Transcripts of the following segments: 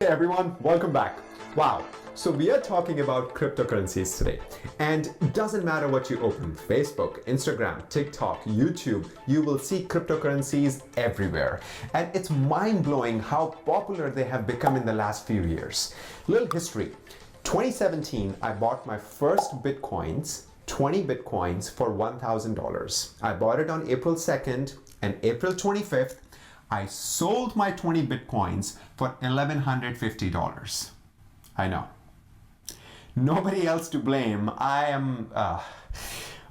Hey everyone, welcome back. Wow, so we are talking about cryptocurrencies today. And it doesn't matter what you open, Facebook, Instagram, TikTok, YouTube, you will see cryptocurrencies everywhere. And it's mind-blowing how popular they have become in the last few years. Little history. 2017, I bought my first Bitcoins, 20 Bitcoins for $1,000. I bought it on April 2nd and April 25th. I sold my 20 Bitcoins for $1,150. I know. Nobody else to blame. I am,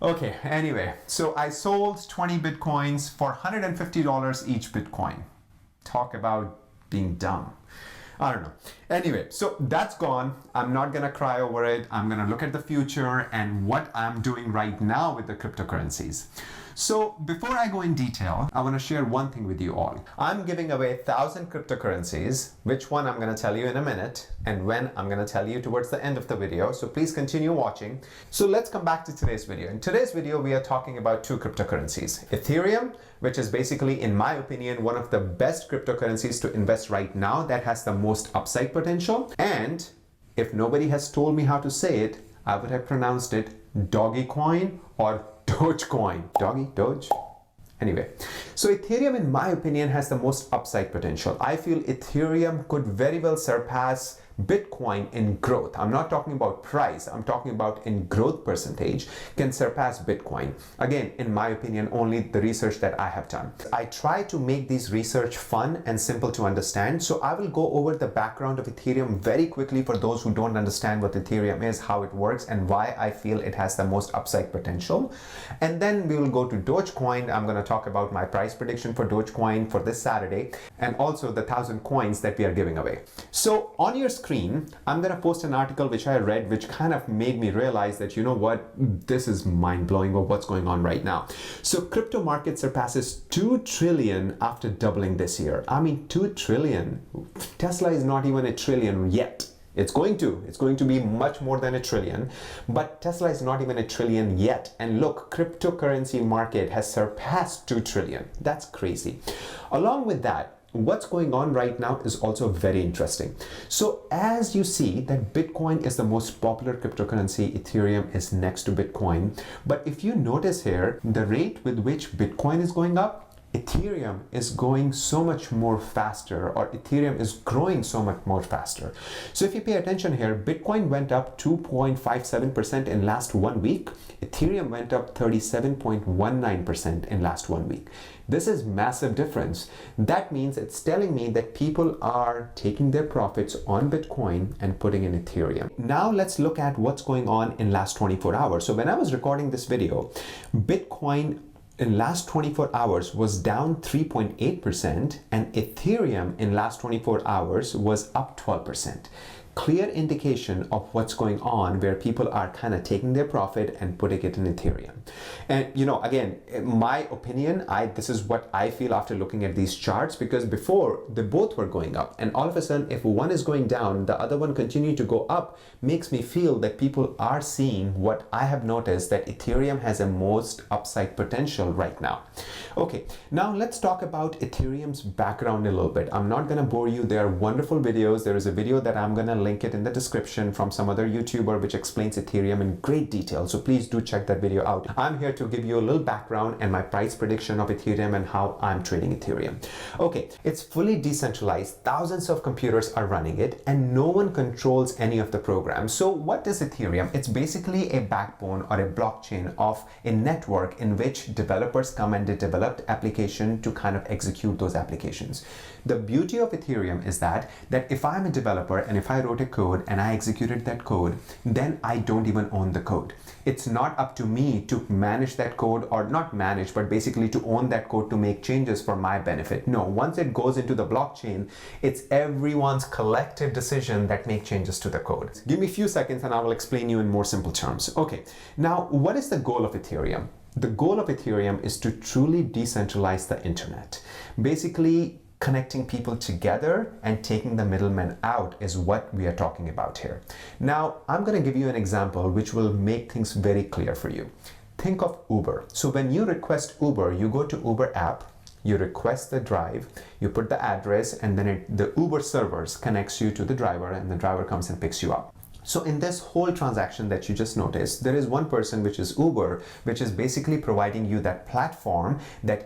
okay, anyway. So I sold 20 Bitcoins for $150 each Bitcoin. Talk about being dumb. I don't know. Anyway, so that's gone. I'm not gonna cry over it. I'm gonna look at the future and what I'm doing right now with the cryptocurrencies. So before I go in detail, I want to share one thing with you all. I'm giving away 1,000 cryptocurrencies, which one I'm going to tell you in a minute, and when I'm going to tell you towards the end of the video. So please continue watching. So let's come back to today's video. In today's video, we are talking about two cryptocurrencies. Ethereum, which is basically, in my opinion, one of the best cryptocurrencies to invest right now that has the most upside potential. And if nobody has told me how to say it, I would have pronounced it Dogecoin or Dogecoin. Doggy? Doge? Anyway, so Ethereum, in my opinion, has the most upside potential. I feel Ethereum could very well surpass Bitcoin in growth. I'm not talking about price, I'm talking about in growth percentage, can surpass Bitcoin. Again, in my opinion, only the research that I have done. I try to make these research fun and simple to understand. So I will go over the background of Ethereum very quickly for those who don't understand what Ethereum is, how it works, and why I feel it has the most upside potential. And then we will go to Dogecoin. I'm going to talk about my price prediction for Dogecoin for this Saturday, and also the 1,000 coins that we are giving away. So on your screen, I'm going to post an article which I read, which kind of made me realize that, you know what, this is mind-blowing of what's going on right now. So crypto market surpasses 2 trillion after doubling this year. I mean, 2 trillion. Tesla is not even a trillion yet. It's going to be much more than a trillion, but Tesla is not even a trillion yet. And look, cryptocurrency market has surpassed 2 trillion. That's crazy. Along with that, what's going on right now is also very interesting. So as you see that Bitcoin is the most popular cryptocurrency, Ethereum is next to Bitcoin. But if you notice here, the rate with which Bitcoin is going up, Ethereum is going so much more faster, or Ethereum is growing so much more faster. So if you pay attention here, Bitcoin went up 2.57% in last 1 week. Ethereum went up 37.19% in last 1 week. This is massive difference. That means it's telling me that people are taking their profits on Bitcoin and putting in Ethereum. Now let's look at what's going on in last 24 hours. So when I was recording this video, Bitcoin in last 24 hours was down 3.8% and Ethereum in last 24 hours was up 12%. Clear indication of what's going on, where people are kind of taking their profit and putting it in Ethereum. And you know, again, in my opinion, this is what I feel after looking at these charts, because before they both were going up, and all of a sudden if one is going down, the other one continuing to go up, makes me feel that people are seeing what I have noticed, that Ethereum has a most upside potential right now. Okay, now let's talk about Ethereum's background a little bit. I'm not going to bore you. There are wonderful videos. There is a video that I'm going to link it in the description from some other YouTuber which explains Ethereum in great detail. So please do check that video out. I'm here to give you a little background and my price prediction of Ethereum and how I'm trading Ethereum. Okay, it's fully decentralized. Thousands of computers are running it and no one controls any of the programs. So what is Ethereum? It's basically a backbone or a blockchain of a network in which developers come and they develop application to kind of execute those applications. The beauty of Ethereum is that if I'm a developer and if I wrote a code and I executed that code, then I don't even own the code. It's not up to me to manage that code, or not manage, but basically to own that code to make changes for my benefit. No, once it goes into the blockchain, it's everyone's collective decision that make changes to the code. Give me a few seconds and I will explain you in more simple terms. Okay, now what is the goal of Ethereum? The goal of Ethereum is to truly decentralize the internet. Basically, connecting people together and taking the middlemen out is what we are talking about here. Now, I'm going to give you an example which will make things very clear for you. Think of Uber. So when you request Uber, you go to Uber app, you request the drive, you put the address, and then the Uber servers connects you to the driver, and the driver comes and picks you up. So in this whole transaction that you just noticed, there is one person, which is Uber, which is basically providing you that platform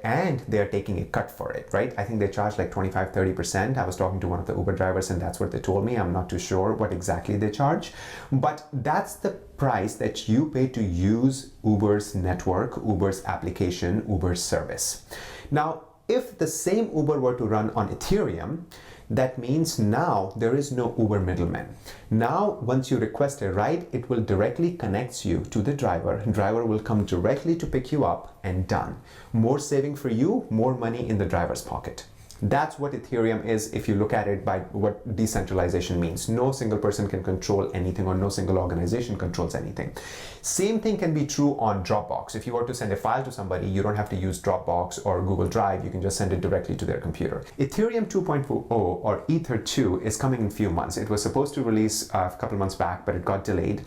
and they're taking a cut for it, right? I think they charge like 25-30%. I was talking to one of the Uber drivers and that's what they told me. I'm not too sure what exactly they charge, but that's the price that you pay to use Uber's network, Uber's application, Uber's service. Now, if the same Uber were to run on Ethereum, that means now there is no Uber middleman. Now, once you request a ride, it will directly connect you to the driver. Driver will come directly to pick you up and done. More saving for you, more money in the driver's pocket. That's what Ethereum is if you look at it by what decentralization means. No single person can control anything, or no single organization controls anything. Same thing can be true on Dropbox. If you were to send a file to somebody, you don't have to use Dropbox or Google Drive. You can just send it directly to their computer. Ethereum 2.0 or Ether 2 is coming in a few months. It was supposed to release a couple months back, but it got delayed.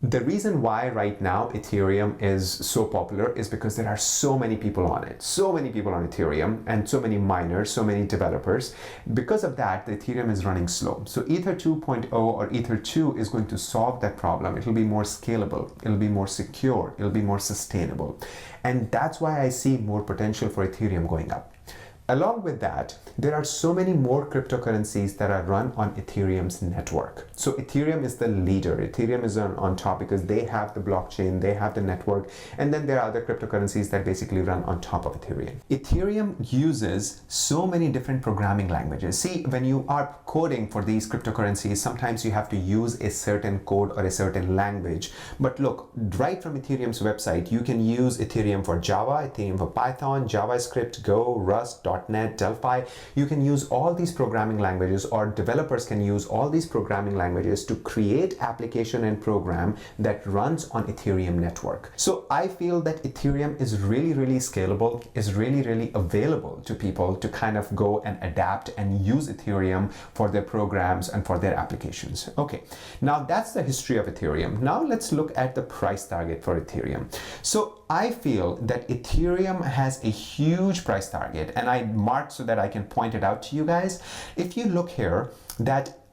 The reason why right now Ethereum is so popular is because there are so many people on it, so many people on Ethereum, and so many miners, so many developers. Because of that, the Ethereum is running slow. So Ether 2.0 or Ether 2 is going to solve that problem. It'll be more scalable, it'll be more secure, it'll be more sustainable. And that's why I see more potential for Ethereum going up. Along with that, there are so many more cryptocurrencies that are run on Ethereum's network. So Ethereum is the leader. Ethereum is on top because they have the blockchain, they have the network, and then there are other cryptocurrencies that basically run on top of Ethereum. Ethereum uses so many different programming languages. See, when you are coding for these cryptocurrencies, sometimes you have to use a certain code or a certain language. But look, right from Ethereum's website, you can use Ethereum for Java, Ethereum for Python, JavaScript, Go, Rust, .NET, Delphi. You can use all these programming languages, or developers can use all these programming languages to create application and program that runs on Ethereum network. So I feel that Ethereum is really, really scalable, is really, really available to people to kind of go and adapt and use Ethereum for their programs and for their applications. Okay, now that's the history of Ethereum. Now let's look at the price target for Ethereum. So I feel that Ethereum has a huge price target, and I marked so that I can point it out to you guys. If you look here,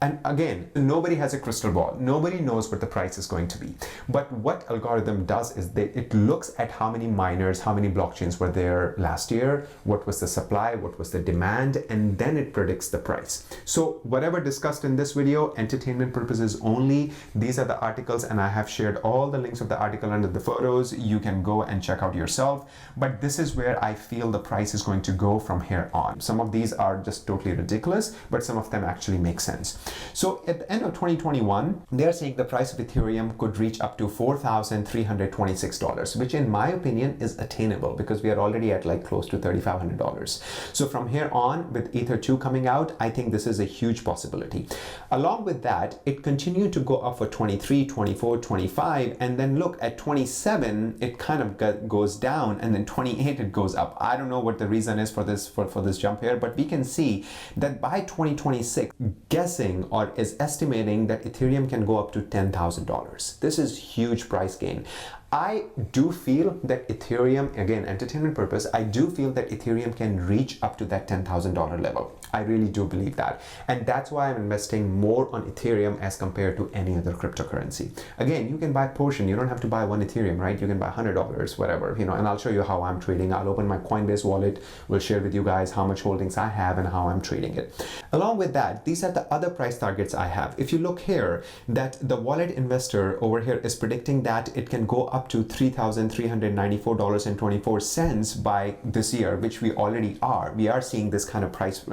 and again, nobody has a crystal ball. Nobody knows what the price is going to be. But what algorithm does is it looks at how many miners, how many blockchains were there last year, what was the supply, what was the demand, and then it predicts the price. So whatever discussed in this video, entertainment purposes only. These are the articles, and I have shared all the links of the article under the photos. You can go and check out yourself. But this is where I feel the price is going to go from here on. Some of these are just totally ridiculous, but some of them actually make sense. So at the end of 2021, they're saying the price of Ethereum could reach up to $4,326, which in my opinion is attainable because we are already at like close to $3,500. So from here on, with Ether 2 coming out, I think this is a huge possibility. Along with that, it continued to go up for 23, 24, 25, and then look at 27, it kind of goes down, and then 28, it goes up. I don't know what the reason is for this jump here, but we can see that by 2026, guessing or is estimating that Ethereum can go up to $10,000. This is huge price gain. I do feel that Ethereum, again, entertainment purpose, I do feel that Ethereum can reach up to that $10,000 level. I really do believe that. And that's why I'm investing more on Ethereum as compared to any other cryptocurrency. Again, you can buy a portion. You don't have to buy one Ethereum, right? You can buy $100, whatever, and I'll show you how I'm trading. I'll open my Coinbase wallet. We'll share with you guys how much holdings I have and how I'm trading it. Along with that, these are the other price targets I have. If you look here, that the wallet investor over here is predicting that it can go up to $3,394.24 by this year, which we already are. We are seeing this kind of price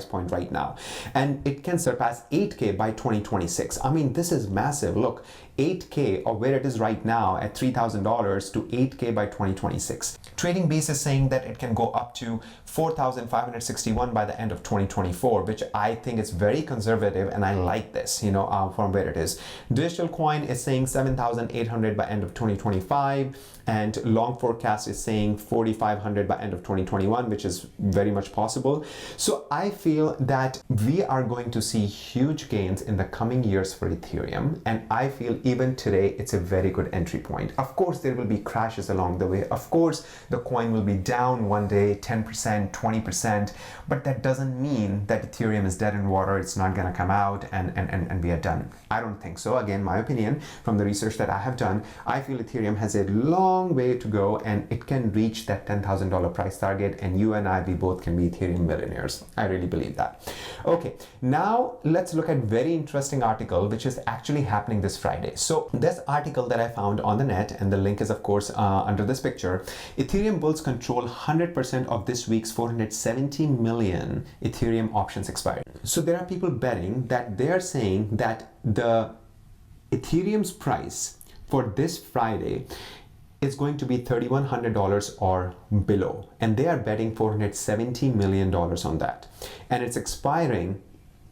point right now, and it can surpass 8K by 2026. I mean, this is massive. Look, 8K, or where it is right now at $3,000 to 8K by 2026. Trading Beast is saying that it can go up to 4,561 by the end of 2024, which I think is very conservative, and I like this, from where it is. Digital Coin is saying 7,800 by end of 2025, and Long Forecast is saying 4,500 by end of 2021, which is very much possible. So I feel that we are going to see huge gains in the coming years for Ethereum, and I feel even today, it's a very good entry point. Of course, there will be crashes along the way. Of course, the coin will be down one day 10%, 20%, but that doesn't mean that Ethereum is dead in water. It's not going to come out and we are done. I don't think so. Again, my opinion from the research that I have done, I feel Ethereum has a long way to go and it can reach that $10,000 price target, and you and I, we both can be Ethereum millionaires. I really believe that. Okay, now let's look at very interesting article which is actually happening this Friday. So this article that I found on the net, and the link is of course under this picture, Ethereum bulls control 100% of this week's 470 million Ethereum options expiry. So there are people betting that they are saying that the Ethereum's price for this Friday is going to be $3,100 or below, and they are betting $470 million on that, and it's expiring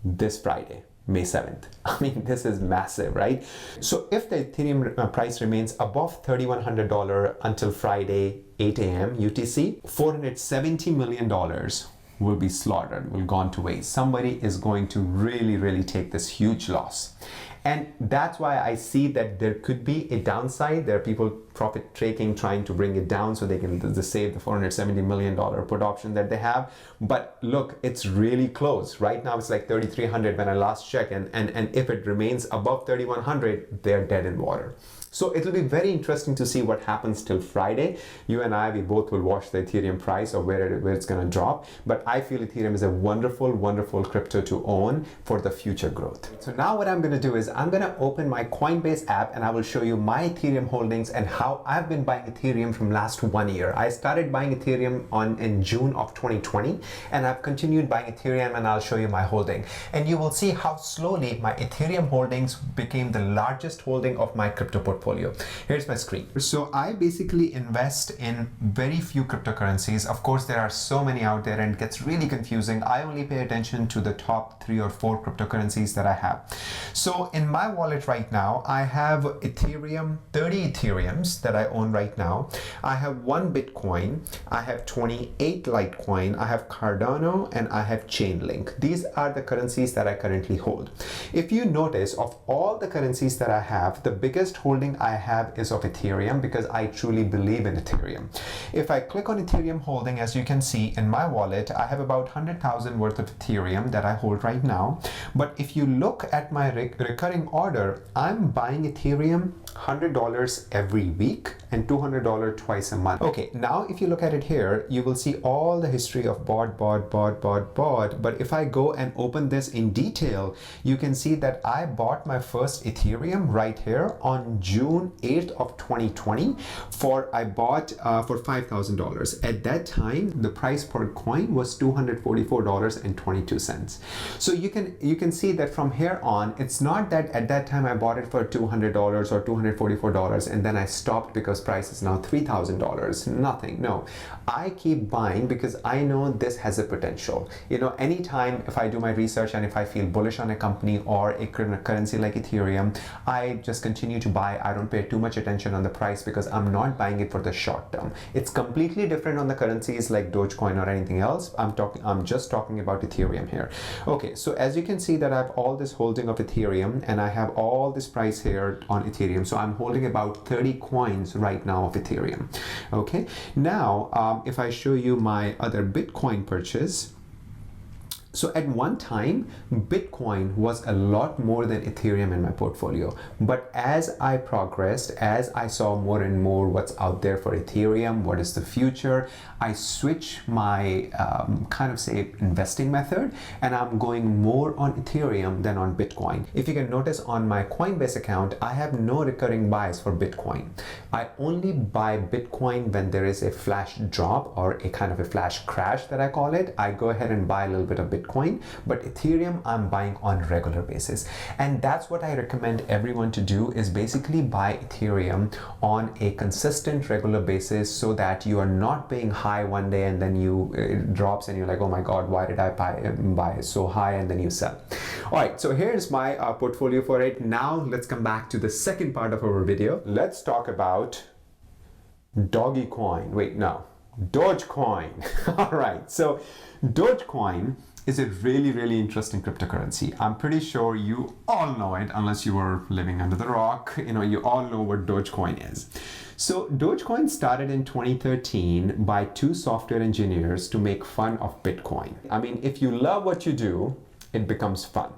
this Friday, May 7th. I mean, this is massive, right? So if the Ethereum price remains above $3,100 until Friday 8 a.m. UTC, $470 million will be slaughtered, will gone to waste. Somebody is going to really take this huge loss. And that's why I see that there could be a downside. There are people profit taking, trying to bring it down so they can save the $470 million put option that they have. But look, it's really close. Right now it's like 3,300 when I last checked, and if it remains above 3,100, they're dead in water. So it'll be very interesting to see what happens till Friday. You and I, we both will watch the Ethereum price or where it's going to drop. But I feel Ethereum is a wonderful crypto to own for the future growth. So now what I'm going to do is I'm going to open my Coinbase app and I will show you my Ethereum holdings and how I've been buying Ethereum from last 1 year. I started buying Ethereum in June of 2020, and I've continued buying Ethereum, and I'll show you my holding. And you will see how slowly my Ethereum holdings became the largest holding of my crypto portfolio. Here's my screen. So I basically invest in very few cryptocurrencies. Of course, there are so many out there and it gets really confusing. I only pay attention to the top 3 or 4 cryptocurrencies that I have. So in my wallet right now, I have Ethereum, 30 Ethereums that I own right now. I have 1 Bitcoin, I have 28 Litecoin, I have Cardano, and I have Chainlink. These are the currencies that I currently hold. If you notice, of all the currencies that I have, the biggest holding I have is of Ethereum because I truly believe in Ethereum. If I click on Ethereum holding, as you can see in my wallet, I have about 100,000 worth of Ethereum that I hold right now. But if you look at my recurring order, I'm buying Ethereum $100 every week and $200 twice a month. Okay, now if you look at it here, you will see all the history of bought. But if I go and open this in detail, you can see that I bought my first Ethereum right here on June 8th of 2020 I bought for $5,000. At that time, the price per coin was $244.22. So you can see that from here on, it's not that at that time I bought it for $200 or $244 and then I stopped because price is now $3,000. Nothing. No, I keep buying because I know this has a potential. You know, anytime if I do my research and if I feel bullish on a company or a currency like Ethereum, I just continue to buy. I don't pay too much attention on the price because I'm not buying it for the short term. It's completely different on the currencies like Dogecoin or anything else. I'm just talking about Ethereum here. Okay, so as you can see that I have all this holding of Ethereum and I have all this price here on Ethereum. So I'm holding about 30 coins right now of Ethereum. Okay, now if I show you my other Bitcoin purchase. So at one time, Bitcoin was a lot more than Ethereum in my portfolio. But as I progressed, as I saw more and more what's out there for Ethereum, what is the future, I switched my kind of say investing method, and I'm going more on Ethereum than on Bitcoin. If you can notice on my Coinbase account, I have no recurring buys for Bitcoin. I only buy Bitcoin when there is a flash drop or a kind of a flash crash that I call it. I go ahead and buy a little bit of Bitcoin, but Ethereum I'm buying on a regular basis. And that's what I recommend everyone to do, is basically buy Ethereum on a consistent regular basis so that you are not paying high one day and then it drops and you're like, oh my God, why did I buy so high, and then you sell. All right, so here's my portfolio for it. Now let's come back to the second part of our video. Let's talk about Dogecoin. Dogecoin. All right, so Dogecoin is a really, really interesting cryptocurrency. I'm pretty sure you all know it, unless you were living under the rock. You all know what Dogecoin is. So Dogecoin started in 2013 by two software engineers to make fun of Bitcoin. I mean, if you love what you do, it becomes fun.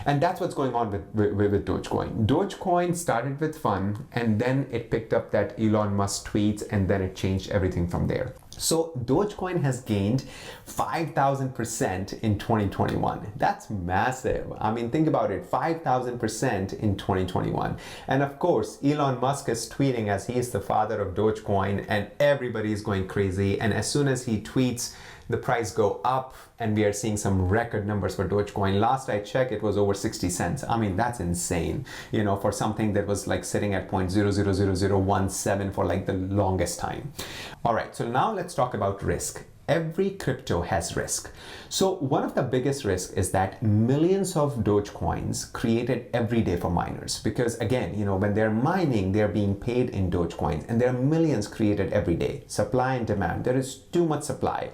And that's what's going on with Dogecoin. Dogecoin started with fun, and then it picked up that Elon Musk tweets, and then it changed everything from there. So Dogecoin has gained 5,000% in 2021. That's massive. I mean, think about it, 5,000% in 2021. And of course, Elon Musk is tweeting as he is the father of Dogecoin, and everybody is going crazy. And as soon as he tweets, the price go up, and we are seeing some record numbers for Dogecoin. Last I checked, it was over 60 cents. I mean, that's insane, for something that was like sitting at 0.000017 for like the longest time. All right, so now let's talk about risk. Every crypto has risk. So one of the biggest risks is that millions of Dogecoins created every day for miners, because again, when they're mining, they're being paid in Dogecoins, and there are millions created every day. Supply and demand, there is too much supply.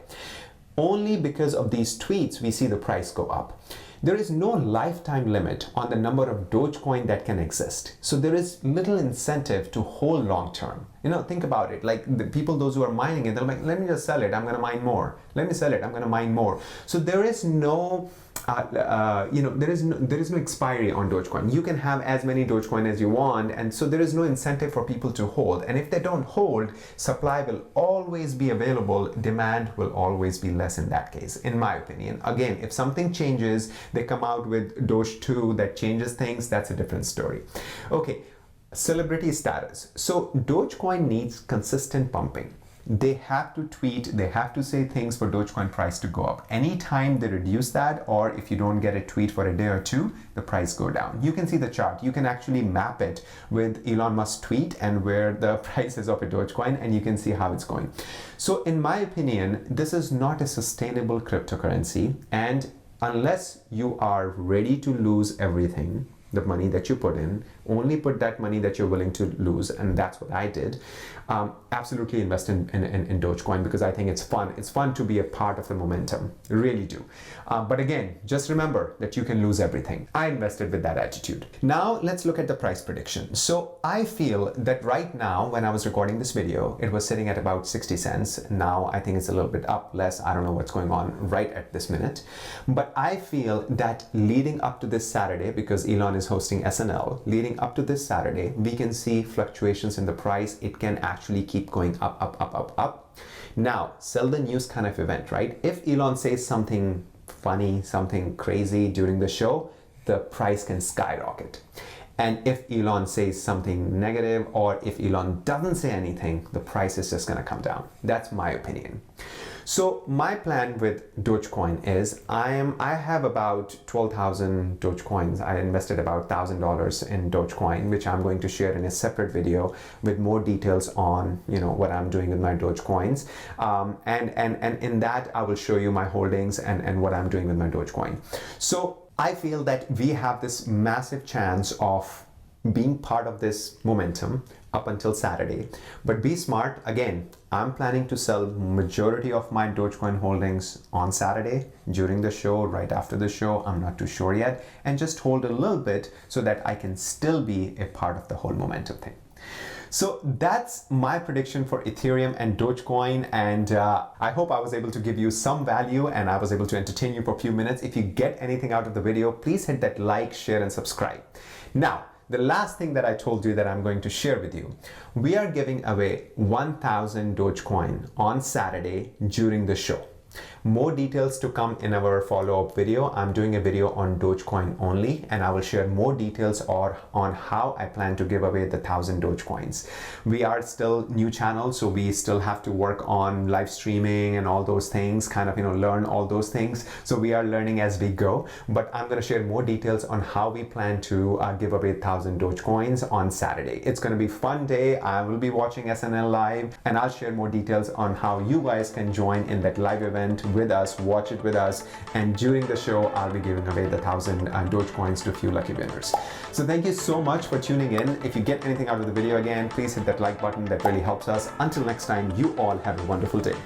Only because of these tweets, we see the price go up. There is no lifetime limit on the number of Dogecoin that can exist. So there is little incentive to hold long term. Think about it. Like the people, those who are mining it, they're like, let me just sell it. I'm going to mine more. Let me sell it. I'm going to mine more. So there is no there is no expiry on Dogecoin. You can have as many Dogecoin as you want, and so there is no incentive for people to hold. And if they don't hold, supply will always be available, demand will always be less in that case, in my opinion. Again, if something changes, they come out with Doge 2 that changes things, that's a different story. Okay, celebrity status. So Dogecoin needs consistent pumping. They have to tweet, they have to say things for Dogecoin price to go up. Anytime they reduce that, or if you don't get a tweet for a day or two, the price go down. You can see the chart. You can actually map it with Elon Musk's tweet and where the price is of a Dogecoin, and you can see how it's going. So in my opinion, this is not a sustainable cryptocurrency, and unless you are ready to lose everything, the money that you put in, only put that money that you're willing to lose, and that's what I did. Absolutely invest in Dogecoin, because I think it's fun. It's fun to be a part of the momentum, really do. But again, just remember that you can lose everything. I invested with that attitude. Now let's look at the price prediction. So I feel that right now, when I was recording this video, it was sitting at about 60 cents. Now I think it's a little bit up, less. I don't know what's going on right at this minute. But I feel that leading up to this Saturday, because Elon is hosting SNL, leading up to this Saturday, we can see fluctuations in the price. It can actually keep going up, up, up, up, up. Now, sell the news kind of event, right? If Elon says something funny, something crazy during the show, the price can skyrocket. And if Elon says something negative, or if Elon doesn't say anything, the price is just going to come down. That's my opinion. So my plan with Dogecoin is I have about 12,000 Dogecoins. I invested about $1,000 in Dogecoin, which I'm going to share in a separate video with more details on what I'm doing with my Dogecoins. And in that I will show you my holdings and what I'm doing with my Dogecoin. So I feel that we have this massive chance of being part of this momentum up until Saturday. But be smart. Again, I'm planning to sell majority of my Dogecoin holdings on Saturday during the show, right after the show. I'm not too sure yet, and just hold a little bit so that I can still be a part of the whole momentum thing. So that's my prediction for Ethereum and Dogecoin, and I hope I was able to give you some value and I was able to entertain you for a few minutes. If you get anything out of the video, please hit that like, share, and subscribe. Now, the last thing that I told you that I'm going to share with you, we are giving away 1,000 Dogecoin on Saturday during the show. More details to come in our follow-up video. I'm doing a video on Dogecoin only, and I will share more details on how I plan to give away the 1,000 Dogecoins. We are still new channel, so we still have to work on live streaming and all those things, kind of learn all those things. So we are learning as we go, but I'm going to share more details on how we plan to give away 1,000 Dogecoins on Saturday. It's going to be a fun day. I will be watching SNL live, and I'll share more details on how you guys can join in that live event with us, watch it with us, and during the show I'll be giving away the 1,000 Dogecoins to a few lucky winners. So thank you so much for tuning in. If you get anything out of the video, again, please hit that like button. That really helps us. Until next time, you all have a wonderful day.